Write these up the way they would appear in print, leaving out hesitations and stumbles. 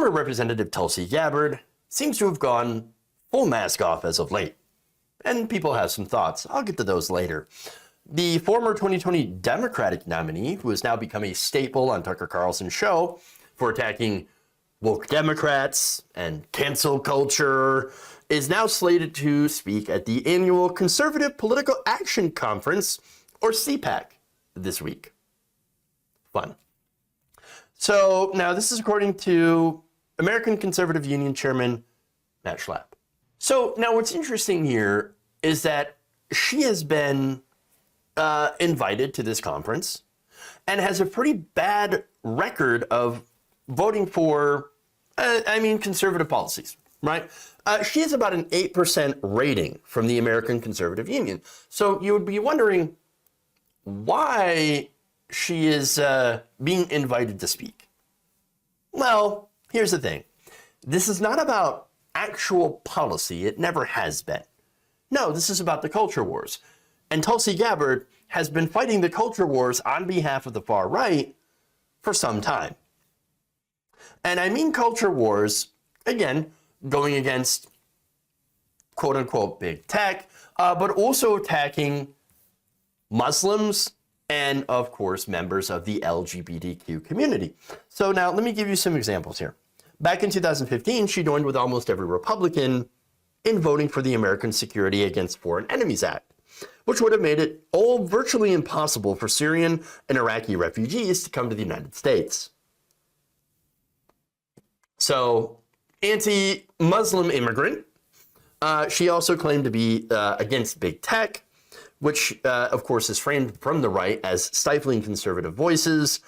former Representative Tulsi Gabbard seems to have gone full mask off as of late. And people have some thoughts. I'll get to those later. The former 2020 Democratic nominee, who has now become a staple on Tucker Carlson's show for attacking woke Democrats and cancel culture, is now slated to speak at the annual Conservative Political Action Conference, or CPAC, this week. Fun. So now this is according to American Conservative Union Chairman Matt Schlapp. So now what's interesting here is that she has been invited to this conference and has a pretty bad record of voting for, conservative policies, right? She has about an 8% rating from the American Conservative Union. So you would be wondering why she is being invited to speak. Well, here's the thing. This is not about actual policy. It never has been. No, this is about the culture wars. And Tulsi Gabbard has been fighting the culture wars on behalf of the far right for some time. And I mean culture wars, again, going against quote unquote big tech, but also attacking Muslims and, of course, members of the LGBTQ community. So now let me give you some examples here. Back in 2015, she joined with almost every Republican in voting for the American Security Against Foreign Enemies Act, which would have made it all virtually impossible for Syrian and Iraqi refugees to come to the United States. So, anti-Muslim immigrant. She also claimed to be against big tech, which, of course, is framed from the right as stifling conservative voices.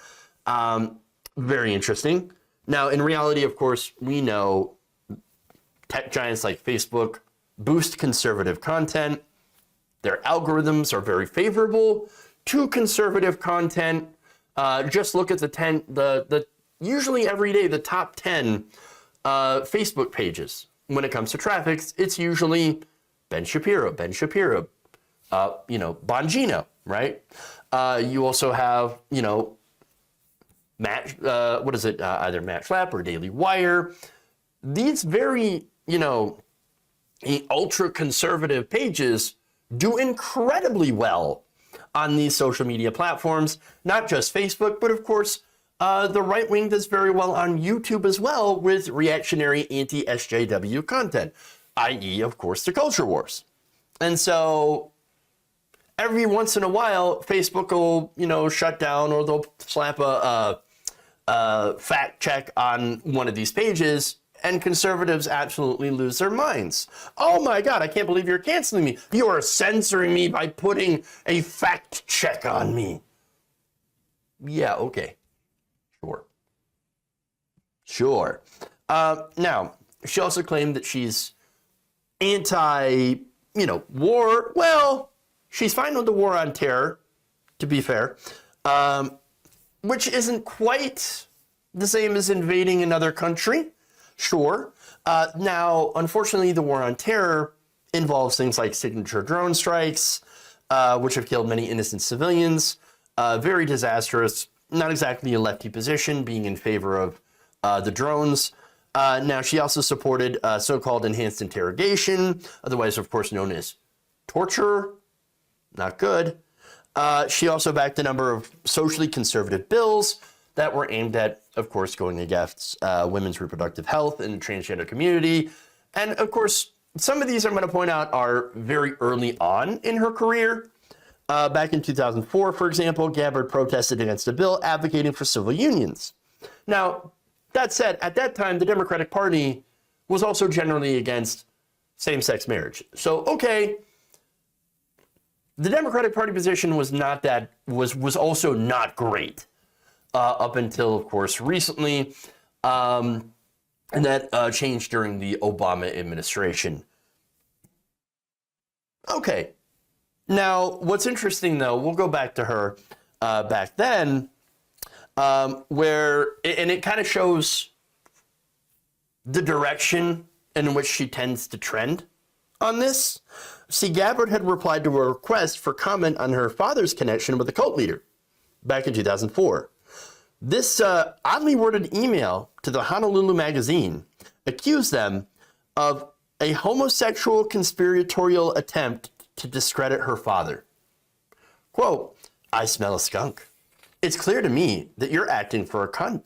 Very interesting. Now, in reality, of course, we know tech giants like Facebook boost conservative content. Their algorithms are very favorable to conservative content. Just look at the usually every day, the top 10 Facebook pages. When it comes to traffic, it's usually Ben Shapiro, Bongino, right? You also have, either Matt Schlapp or Daily Wire. These very, ultra-conservative pages do incredibly well on these social media platforms, not just Facebook, but of course, the right wing does very well on YouTube as well with reactionary anti-SJW content, i.e., of course, the culture wars. And so every once in a while, Facebook will, shut down, or they'll slap a fact check on one of these pages, and conservatives absolutely lose their minds. Oh my God, I can't believe you're canceling me. You are censoring me by putting a fact check on me. Yeah, okay. Sure. Now, she also claimed that she's anti, war. Well, she's fine with the war on terror, to be fair, which isn't quite the same as invading another country. Sure. Now, unfortunately, the war on terror involves things like signature drone strikes, which have killed many innocent civilians. Very disastrous. Not exactly a lefty position, being in favor of the drones. Now, she also supported so-called enhanced interrogation, otherwise, of course, known as torture. Not good. She also backed a number of socially conservative bills that were aimed at, of course, going against women's reproductive health and the transgender community. And, of course, some of these I'm going to point out are very early on in her career. Back in 2004, for example, Gabbard protested against a bill advocating for civil unions. Now, that said, at that time, the Democratic Party was also generally against same-sex marriage. So, okay, the Democratic Party position was also not great up until, of course, recently, and that changed during the Obama administration. Okay. Now, what's interesting, though, we'll go back to her back then, and it kind of shows the direction in which she tends to trend on this. See, Gabbard had replied to a request for comment on her father's connection with a cult leader back in 2004. This oddly worded email to the Honolulu Magazine accused them of a homosexual conspiratorial attempt to discredit her father. Quote, "I smell a skunk. It's clear to me that you're acting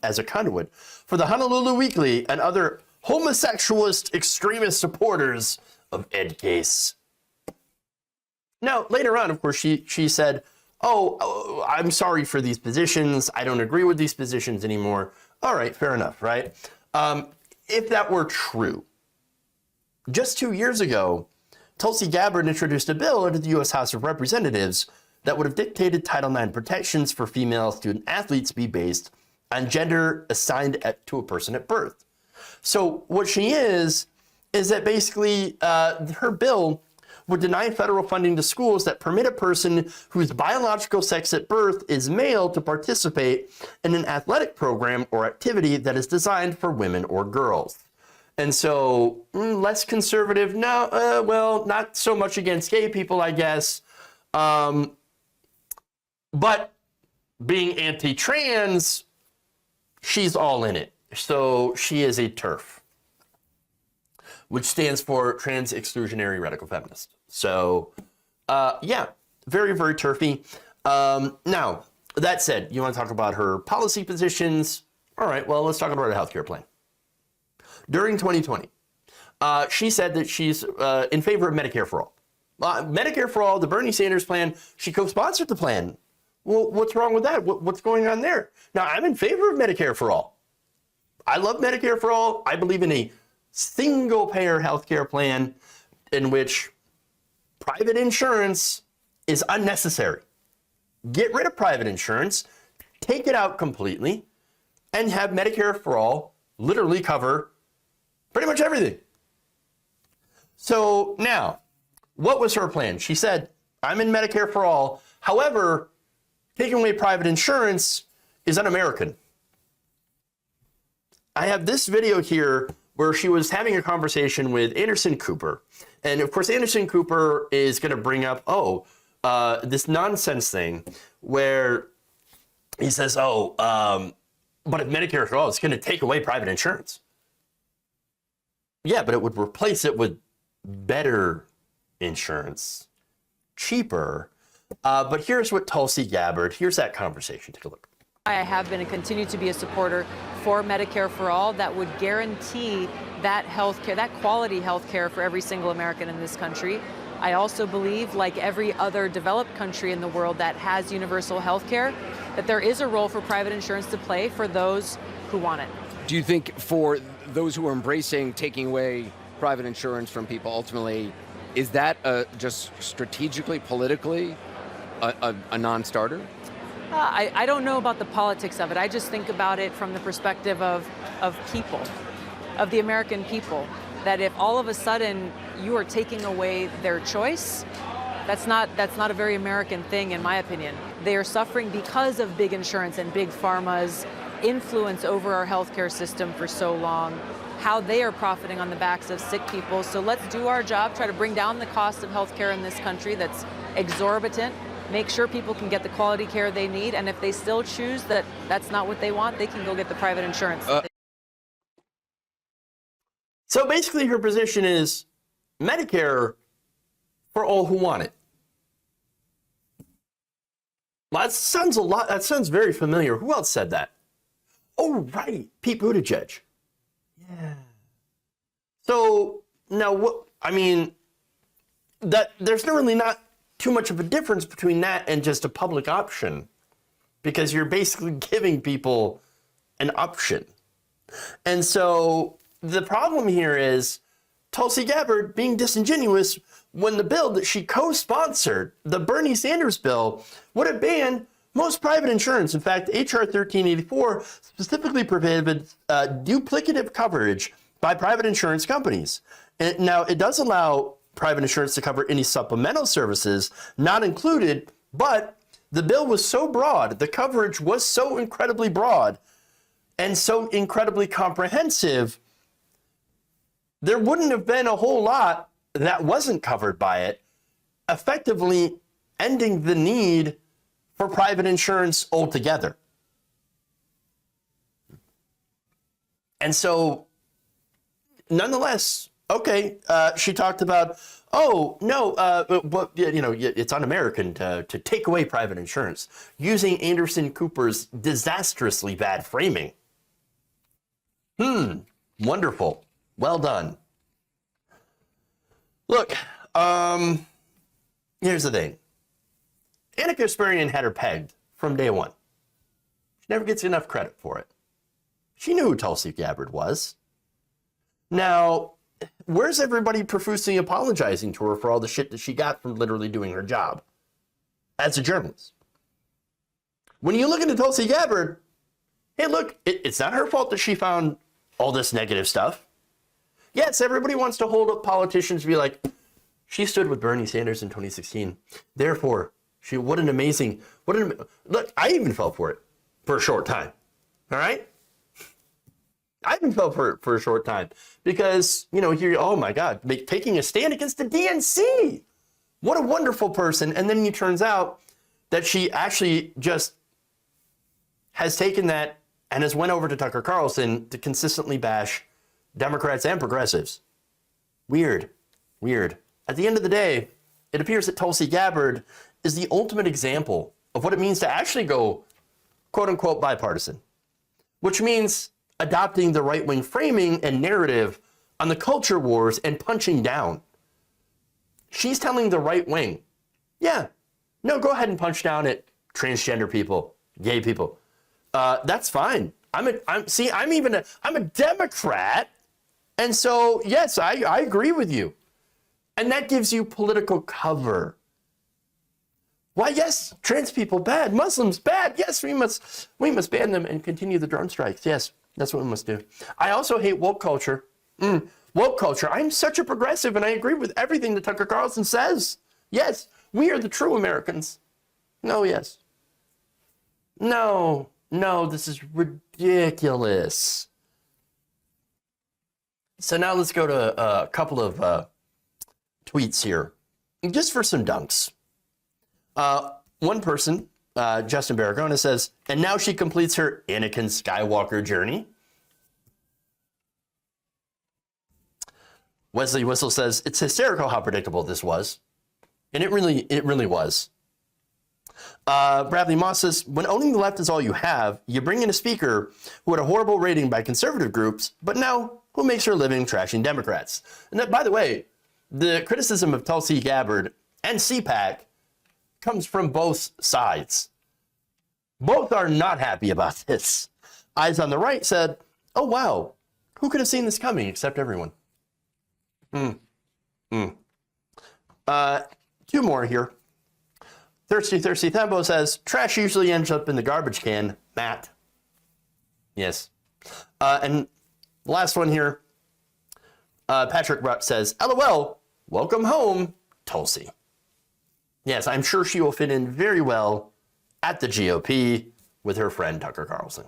as a conduit for the Honolulu Weekly and other homosexualist extremist supporters of Ed Case." Now, later on, of course, she said, oh, I'm sorry for these positions. I don't agree with these positions anymore. All right, fair enough, right? If that were true, just 2 years ago, Tulsi Gabbard introduced a bill into the U.S. House of Representatives that would have dictated Title IX protections for female student athletes be based on gender assigned to a person at birth. So what she is that basically her bill would deny federal funding to schools that permit a person whose biological sex at birth is male to participate in an athletic program or activity that is designed for women or girls. And so, less conservative, no, well, not so much against gay people, I guess. But being anti-trans, she's all in it. So she is a TERF, which stands for Trans Exclusionary Radical Feminist. So, yeah, very, very TERFy. Now, that said, you want to talk about her policy positions? All right, well, let's talk about her healthcare plan. During 2020, she said that she's in favor of Medicare for All. Medicare for All, the Bernie Sanders plan, she co-sponsored the plan. Well, what's wrong with that? What's going on there? Now, I'm in favor of Medicare for All. I love Medicare for All. I believe in a single-payer healthcare plan in which private insurance is unnecessary. Get rid of private insurance, take it out completely, and have Medicare for All literally cover pretty much everything. So now, what was her plan? She said, I'm in Medicare for All. However, taking away private insurance is un-American. I have this video here where she was having a conversation with Anderson Cooper. And of course, Anderson Cooper is going to bring up, this nonsense thing where he says, but if Medicare for All, it's going to take away private insurance. Yeah, but it would replace it with better insurance, cheaper. But here's what Tulsi Gabbard, here's that conversation. Take a look. I have been and continue to be a supporter for Medicare for All that would guarantee that health care, that quality health care for every single American in this country. I also believe, like every other developed country in the world that has universal health care, that there is a role for private insurance to play for those who want it. Do you think for those who are embracing taking away private insurance from people ultimately, is that just strategically, politically, a non-starter? I don't know about the politics of it. I just think about it from the perspective of people, of the American people, that if all of a sudden you are taking away their choice, that's not a very American thing, in my opinion. They are suffering because of big insurance and big pharma's influence over our healthcare system for so long, how they are profiting on the backs of sick people. So let's do our job, try to bring down the cost of healthcare in this country that's exorbitant, make sure people can get the quality care they need, and if they still choose that that's not what they want, they can go get the private insurance. So basically her position is Medicare for all who want it. Well, that sounds very familiar. Who else said that? Oh, right, Pete Buttigieg. Yeah. So now there's really not too much of a difference between that and just a public option, because you're basically giving people an option. And so the problem here is Tulsi Gabbard being disingenuous when the bill that she co-sponsored, the Bernie Sanders bill, would have banned most private insurance. In fact, H.R. 1384 specifically prohibited duplicative coverage by private insurance companies. And now, it does allow private insurance to cover any supplemental services not included, but the bill was so broad, the coverage was so incredibly broad and so incredibly comprehensive, there wouldn't have been a whole lot that wasn't covered by it, effectively ending the need for private insurance altogether. And so, nonetheless, okay, she talked about, oh, no, but, you know, it's un-American to take away private insurance using Anderson Cooper's disastrously bad framing. Wonderful. Well done. Look, here's the thing. Anna Kasparian had her pegged from day one. She never gets enough credit for it. She knew who Tulsi Gabbard was. Now, where's everybody profusely apologizing to her for all the shit that she got from literally doing her job as a journalist? When you look into Tulsi Gabbard, hey, look, it's not her fault that she found all this negative stuff. Yes, everybody wants to hold up politicians and be like, she stood with Bernie Sanders in 2016. Therefore, look, I even fell for it for a short time. All right? I even fell for it for a short time because, you know, here, oh my God, taking a stand against the DNC. What a wonderful person. And then it turns out that she actually just has taken that and has went over to Tucker Carlson to consistently bash Democrats and progressives. Weird. At the end of the day, it appears that Tulsi Gabbard is the ultimate example of what it means to actually go, quote unquote, bipartisan, which means adopting the right-wing framing and narrative on the culture wars and punching down. She's telling the right wing, yeah, no, go ahead and punch down at transgender people, gay people. That's fine. I'm a Democrat. And so, yes, I agree with you. And that gives you political cover. Why, yes, trans people bad, Muslims bad. Yes, we must ban them and continue the drone strikes. Yes, that's what we must do. I also hate woke culture. Woke culture. I'm such a progressive and I agree with everything that Tucker Carlson says. Yes, we are the true Americans. No, yes. No, this is ridiculous. So now let's go to a couple of tweets here, just for some dunks. One person, Justin Barragona, says, and now she completes her Anakin Skywalker journey. Wesley Whistle says, it's hysterical how predictable this was. And it really was. Bradley Moss says, when owning the left is all you have, you bring in a speaker who had a horrible rating by conservative groups, but now who makes her living trashing Democrats. And that, by the way, the criticism of Tulsi Gabbard and CPAC comes from both sides. Both are not happy about this. Eyes on the Right said, oh, wow, who could have seen this coming except everyone? Two more here. Thirsty Thembo says, trash usually ends up in the garbage can, Matt. Yes. And the last one here, Patrick Rupp says, LOL, welcome home, Tulsi. Yes, I'm sure she will fit in very well at the GOP with her friend Tucker Carlson.